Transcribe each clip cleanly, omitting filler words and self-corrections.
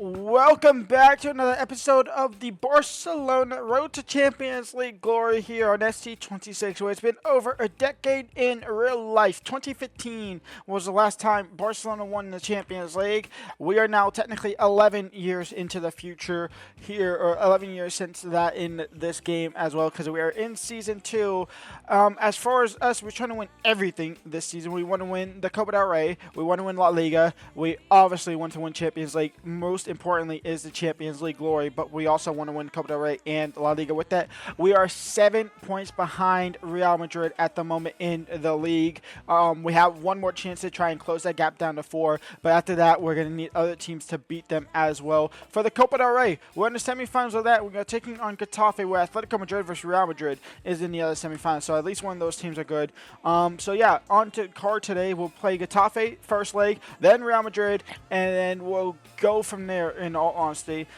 Welcome back to another episode of the Barcelona Road to Champions League glory here on FC26, where it's been over a decade in real life. 2015 was the last time Barcelona won the Champions League. We are now technically 11 years into the future here, or 11 years since that in this game as well, because we are in Season 2. As far as us, we're trying to win everything this season. We want to win the Copa del Rey. We want to win La Liga. We obviously want to win Champions League. Most importantly is the Champions League glory, but we also want to win Copa del Rey and La Liga. With that, we are 7 points behind Real Madrid at the moment in the league. We have one more chance to try and close that gap down to 4, but after that, we're going to need other teams to beat them as well. For the Copa del Rey, we're in the semifinals of that. We're going to taking on Getafe, where Atletico Madrid versus Real Madrid is in the other semifinals, so at least one of those teams are good. So yeah, on to card today. We'll play Getafe first leg, then Real Madrid, and then we'll go from there, in all honesty.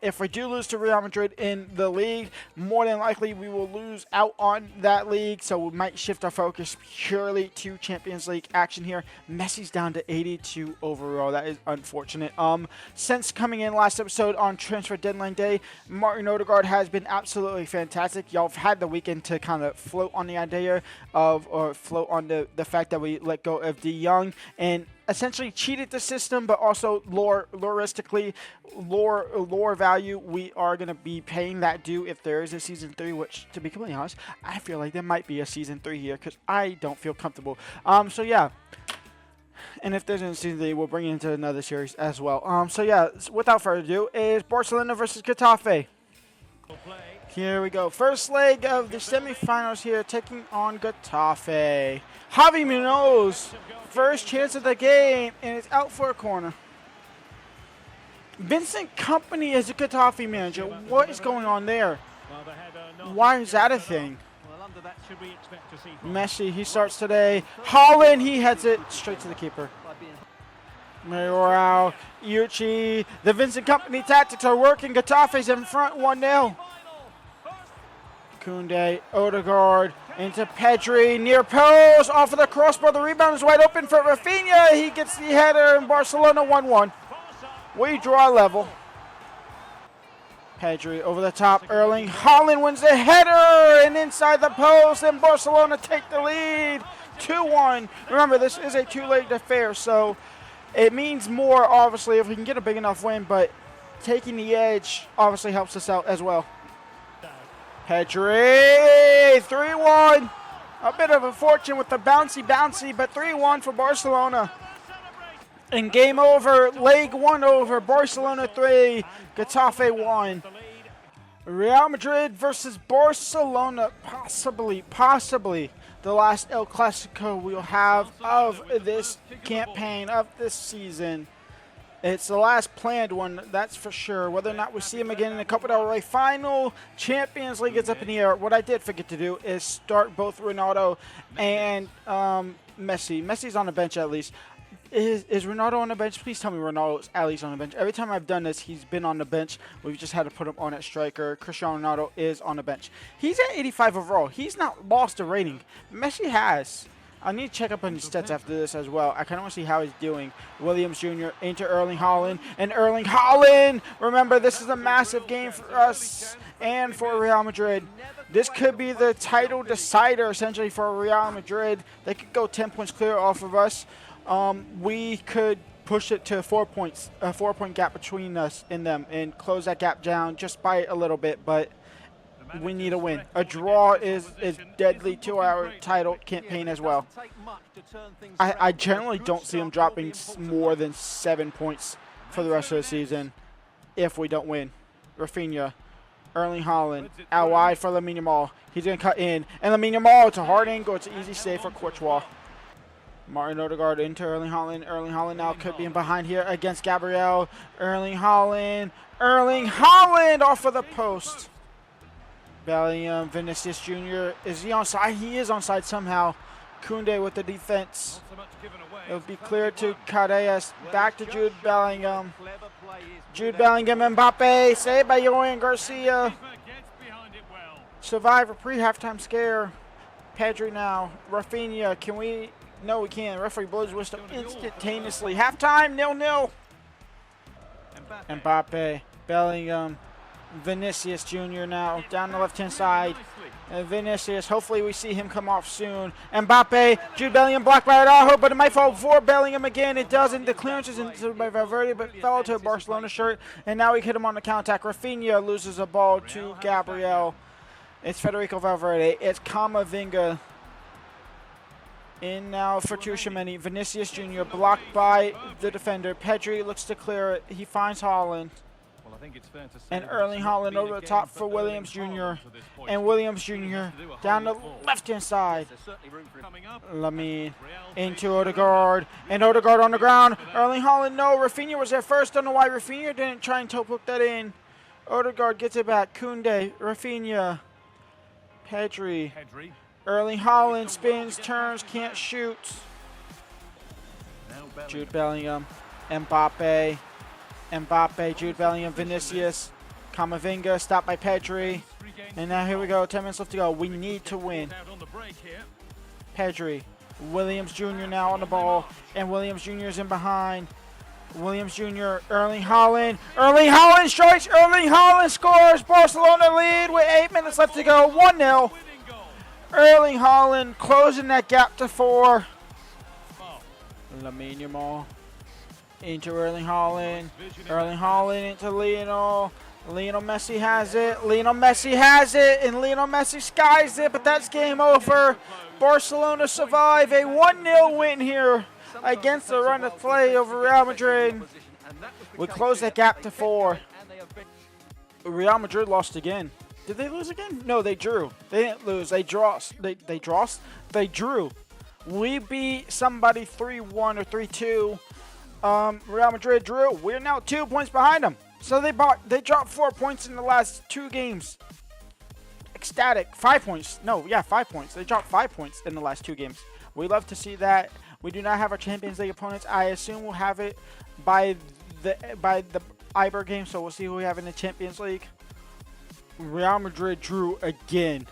If we do lose to Real Madrid in the league, more than likely we will lose out on that league, so we might shift our focus purely to Champions League action here. Messi's down to 82 overall. That is unfortunate. Since coming in last episode on transfer deadline day, Martin Odegaard has been absolutely fantastic. Y'all have had the weekend to kind of float on the idea of, or float on the fact that we let go of De Jong and essentially cheated the system, but also lore value, we are going to be paying that due if there is a Season 3, which, to be completely honest, I feel like there might be a Season 3 here because I don't feel comfortable. So yeah. And if there's a Season 3, we'll bring it into another series as well. So yeah, without further ado, is Barcelona versus Getafe. Here we go. First leg of the semifinals here, taking on Getafe. Javi Munoz, first chance of the game, and it's out for a corner. Vincent Kompany is a Getafe manager. What is going on there? Why is that a thing? Messi, he starts today. Haaland, he heads it straight to the keeper. Mayoral, Uchi, the Vincent Kompany tactics are working. Getafe's in front 1-0. Koundé, Odegaard, into Pedri, near post, off of the crossbar. The rebound is wide open for Rafinha. He gets the header, and Barcelona 1-1. We draw level. Pedri over the top. Erling Haaland wins the header, and inside the post, and Barcelona take the lead. 2-1. Remember, this is a two-legged affair, so it means more, obviously, if we can get a big enough win, but taking the edge obviously helps us out as well. Pedri, 3-1. A bit of a fortune with the bouncy, but 3-1 for Barcelona. And game over, leg 1 over, Barcelona 3, Getafe 1. Real Madrid versus Barcelona, possibly the last El Clasico we'll have of this campaign, of this season. It's the last planned one, that's for sure. Whether or not we see him again in the Copa del Rey final, Champions League is up in the air. What I did forget to do is start both Ronaldo and Messi. Messi's on the bench at least. Is Ronaldo on the bench? Please tell me Ronaldo's at least on the bench. Every time I've done this, he's been on the bench. We've just had to put him on at striker. Cristiano Ronaldo is on the bench. He's at 85 overall. He's not lost a rating. Messi has. I need to check up on his stats after this as well. I kind of want to see how he's doing. Williams Jr. into Erling Haaland. And Erling Haaland! Remember, this is a massive game for us and for Real Madrid. This could be the title decider, essentially, for Real Madrid. They could go 10 points clear off of us. We could push it to 4 points, a 4-point gap between us and them, and close that gap down just by a little bit, but we need a win. A draw is deadly to our title campaign as well. I generally don't see them dropping more than 7 points for the rest of the season if we don't win. Rafinha, Erling Haaland, out wide for Lamine Yamal. He's going to cut in, and Lamine Yamal, it's a hard angle. It's an easy save for Courtois. Martin Odegaard into Erling Haaland. Erling Haaland now could be in behind here against Gabriel. Erling Haaland off of the post. Bellingham, Vinicius Jr. Is he onside? He is onside somehow. Koundé with the defense. It'll be clear to Carreras. Back to Jude Bellingham. Jude Bellingham, Mbappe. Saved by Yohan Garcia. Survivor pre-halftime scare. Pedri now. Rafinha. Can we? No, we can't. Referee blows whistle instantaneously. Halftime, 0-0. Mbappe, Bellingham, Vinicius Jr. now down the left-hand side. Vinicius, hopefully we see him come off soon. Mbappe, Jude Bellingham blocked by Araujo, but it might fall for Bellingham again. It doesn't. The clearance is into by Valverde, but fell to a Barcelona shirt, and now we hit him on the counterattack. Rafinha loses a ball to Gabriel. It's Federico Valverde. It's Camavinga. In now for Tchouaméni. Vinicius Jr. blocked by the defender. Pedri looks to clear it. He finds Haaland. And Erling Haaland over the top for Williams Jr. And Williams Jr. down the left-hand side. Lamine into Odegaard. And Odegaard on the ground. Erling Haaland, no. Rafinha was there first. Don't know why Rafinha didn't try and toe poke that in. Odegaard gets it back. Koundé, Rafinha, Pedri. Erling Haaland spins, turns, can't shoot. Jude Bellingham, Mbappe. Mbappe, Jude Bellingham, Vinicius, Camavinga, stopped by Pedri. And now here we go, 10 minutes left to go. We need to win. Pedri, Williams Jr. now on the ball, and Williams Jr. is in behind. Williams Jr., Erling Haaland. Erling Haaland strikes, Erling Haaland scores. Barcelona lead with 8 minutes left to go, 1-0. Erling Haaland closing that gap to 4. Lamine Yamal. Into Erling Haaland. Erling Haaland into Lionel. Lionel Messi has it. Lionel Messi has it. And Lionel Messi skies it. But that's game over. Barcelona survive a 1-0 win here against the run of play over Real Madrid. We close that gap to 4. Real Madrid lost again. Did they lose again? No, they drew. They didn't lose. They They drew. We beat somebody 3-1 or 3-2. Real Madrid drew. We're now 2 points behind them. So they dropped 4 points in the last 2 games. Ecstatic. 5 points. No, yeah, 5 points. They dropped 5 points in the last 2 games. We love to see that. We do not have our Champions League opponents. I assume we'll have it by the Iber game. So we'll see who we have in the Champions League. Real Madrid drew again.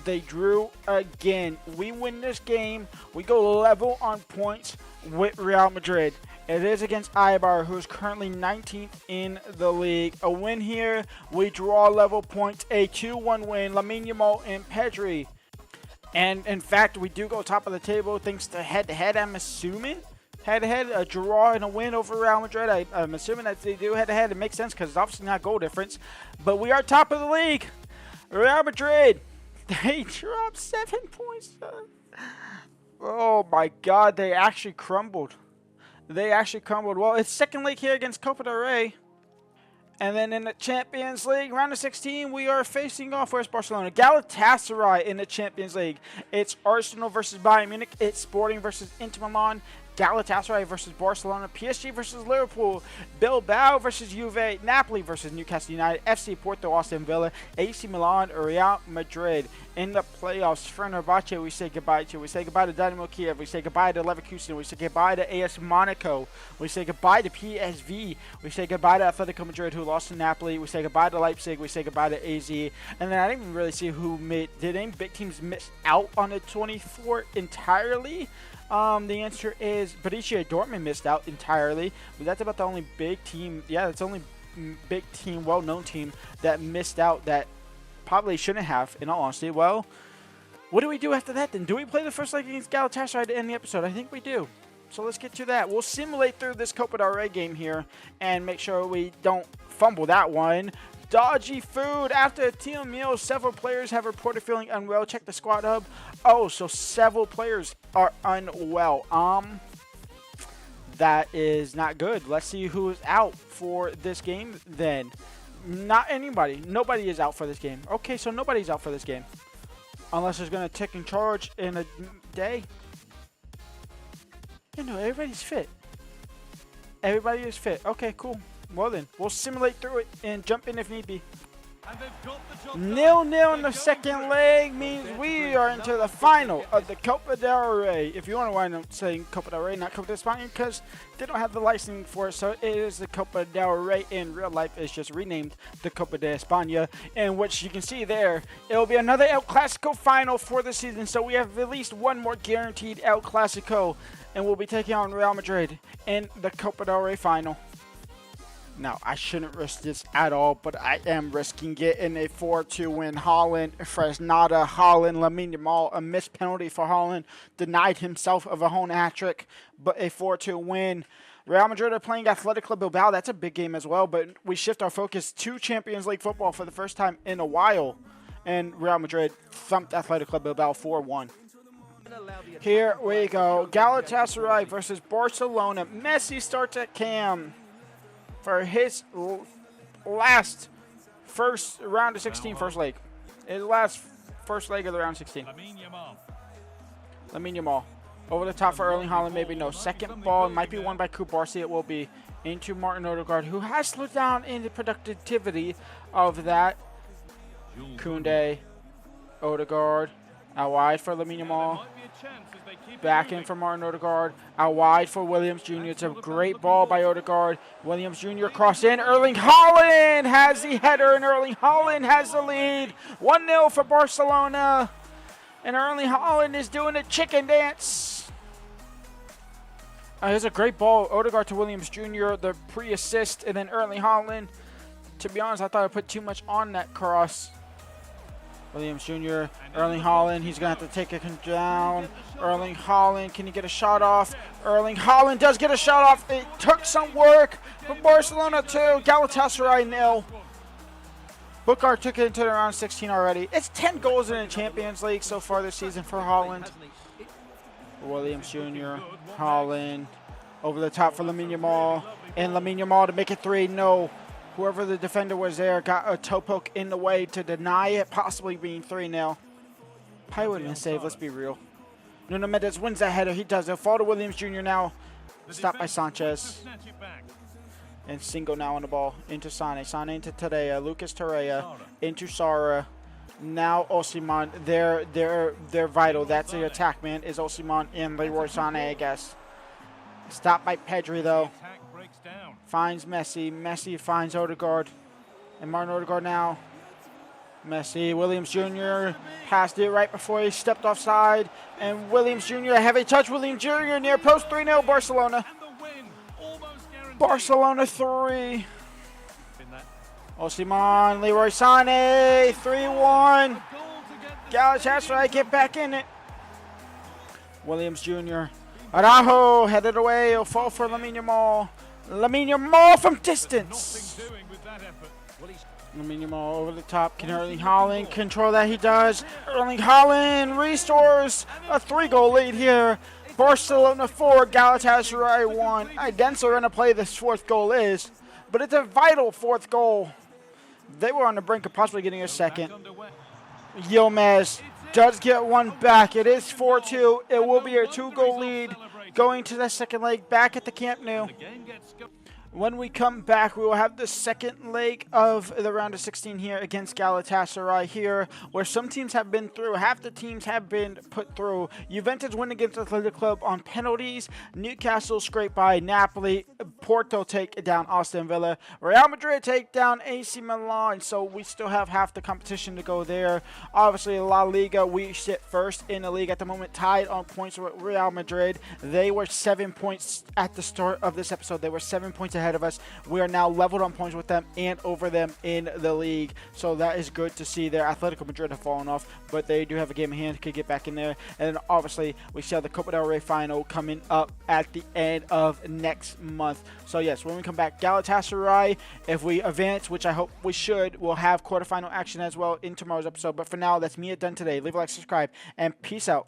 They drew again. We win this game. We go level on points with Real Madrid. It is against Eibar, who is currently 19th in the league. A win here. We draw level points. A 2-1 win. Lamine Yamal and Pedri. And in fact, we do go top of the table thanks to head-to-head, I'm assuming. Head-to-head, a draw and a win over Real Madrid. I'm assuming that they do head-to-head. It makes sense because it's obviously not goal difference. But we are top of the league. Real Madrid. They dropped 7 points. Oh my God, they actually crumbled. They actually crumbled. Well, it's second leg here against Copa del Rey. And then in the Champions League, round of 16, we are facing off. Where's Barcelona? Galatasaray in the Champions League. It's Arsenal versus Bayern Munich. It's Sporting versus Inter Milan. Galatasaray versus Barcelona, PSG versus Liverpool, Bilbao versus Juve, Napoli versus Newcastle United, FC Porto, Aston Villa, AC Milan, Real Madrid. In the playoffs, Fenerbahce we say goodbye to. We say goodbye to Dynamo Kiev. We say goodbye to Leverkusen. We say goodbye to AS Monaco. We say goodbye to PSV. We say goodbye to Atletico Madrid, who lost to Napoli. We say goodbye to Leipzig. We say goodbye to AZ. And then I didn't even really see who did any big teams miss out on the 24 entirely. The answer is Borussia Dortmund missed out entirely, but that's about the only big team. Yeah, that's the only big team, well-known team that missed out that probably shouldn't have, in all honesty. Well, what do we do after that then? Do we play the first leg against Galatasaray to end the episode? I think we do. So let's get to that. We'll simulate through this Copa del Rey game here and make sure we don't fumble that one. Dodgy food. After a team meal, several players have reported feeling unwell. Check the squad hub. Oh, so several players are unwell. That is not good. Let's see who is out for this game then. Not anybody. Nobody is out for this game. Okay, so nobody's out for this game. Unless there's going to take in charge in a day. You know, everybody's fit. Everybody is fit. Okay, cool. Well then, we'll simulate through it and jump in if need be. 0-0 in the second leg means we are into the final of the Copa del Rey. If you want to wind up saying Copa del Rey, not Copa de España, because they don't have the licensing for it, so it is the Copa del Rey. In real life, it's just renamed the Copa de España, in which you can see there, it will be another El Clasico final for the season, so we have at least one more guaranteed El Clasico, and we'll be taking on Real Madrid in the Copa del Rey final. Now, I shouldn't risk this at all, but I am risking it in a 4-2 win. Haaland, Fresnada, Haaland, Lamine Yamal, a missed penalty for Haaland, denied himself of a home hat-trick, but a 4-2 win. Real Madrid are playing Athletic Club Bilbao. That's a big game as well, but we shift our focus to Champions League football for the first time in a while, and Real Madrid thumped Athletic Club Bilbao 4-1. Here we go. Galatasaray versus Barcelona. Messi starts at cam for his last first round of 16 first leg. His last first leg of the round 16. Lamine Yamal. Over the top for Erling Haaland, maybe no. Second ball might be won by Kubarsi. It will be into Martin Odegaard, who has slowed down in the productivity of that. Koundé, Odegaard, out wide for Lamine Yamal. Back in for Martin Odegaard. Out wide for Williams Jr. It's a great ball by Odegaard. Williams Jr. cross in. Erling Haaland has the header, and Erling Haaland has the lead. 1-0 for Barcelona. And Erling Haaland is doing a chicken dance. Here's a great ball. Odegaard to Williams Jr. The pre-assist, and then Erling Haaland. To be honest, I thought I put too much on that cross. Williams Jr., Erling Haaland, he's going to have to take it down. Erling Haaland, can he get a shot off? Erling Haaland does get a shot off. It took some work, but Barcelona 2, Galatasaray 0. Bookart took it into the round 16 already. It's 10 goals in the Champions League so far this season for Haaland. Williams Jr., Haaland, over the top for Lamine Yamal, and Lamine Yamal to make it 3. No. Whoever the defender was there got a toe poke in the way to deny it, possibly being 3-0. Probably wouldn't have saved, let's be real. Nuno Mendes wins that header. He does. It'll fall to Williams Jr. now. Stopped by Sanchez. And Singo now on the ball. Into Sane. Sane into Torreira. Lucas Torreira. Into Sara. Now Osimhen. They're vital. That's the attack, man. Is Osimhen and Leroy Sane, I guess. Stopped by Pedri, though. Finds Messi. Messi finds Odegaard. And Martin Odegaard now. Messi. Williams Jr. passed it right before he stepped offside. And Williams Jr. a heavy touch. Williams Jr. near post. 3-0 Barcelona. Barcelona 3. Osimhen. Leroy Sane. 3-1. Galatasaray get back in it. Williams Jr. Araujo headed away. It'll fall for Lamine Yamal. Lamine Yamal from distance. Lamine Yamal over the top. Can Erling Haaland control that? He does. Erling Haaland restores a 3-goal lead here. Barcelona 4, Galatasaray 1. I dense are going to play this 4th goal is, but it's a vital 4th goal. They were on the brink of possibly getting a second. Yilmaz does get one back. It is 4-2. It will be a 2-goal lead going to the second leg back at the Camp Nou. When we come back, we will have the second leg of the round of 16 here against Galatasaray here, where some teams have been through. Half the teams have been put through. Juventus win against Athletic Club on penalties. Newcastle scraped by Napoli. Porto take down Aston Villa. Real Madrid take down AC Milan. So we still have half the competition to go there. Obviously, La Liga, we sit first in the league at the moment, tied on points with Real Madrid. They were 7 points at the start of this episode. They were 7 points ahead of us. We are now leveled on points with them and over them in the league. So that is good to see there. Atletico Madrid have fallen off, but they do have a game in hand, could get back in there. And then obviously we see the Copa del Rey final coming up at the end of next month. So yes, when we come back, Galatasaray, if we advance, which I hope we should, we'll have quarterfinal action as well in tomorrow's episode. But for now, that's me done today. Leave a like, subscribe, and peace out.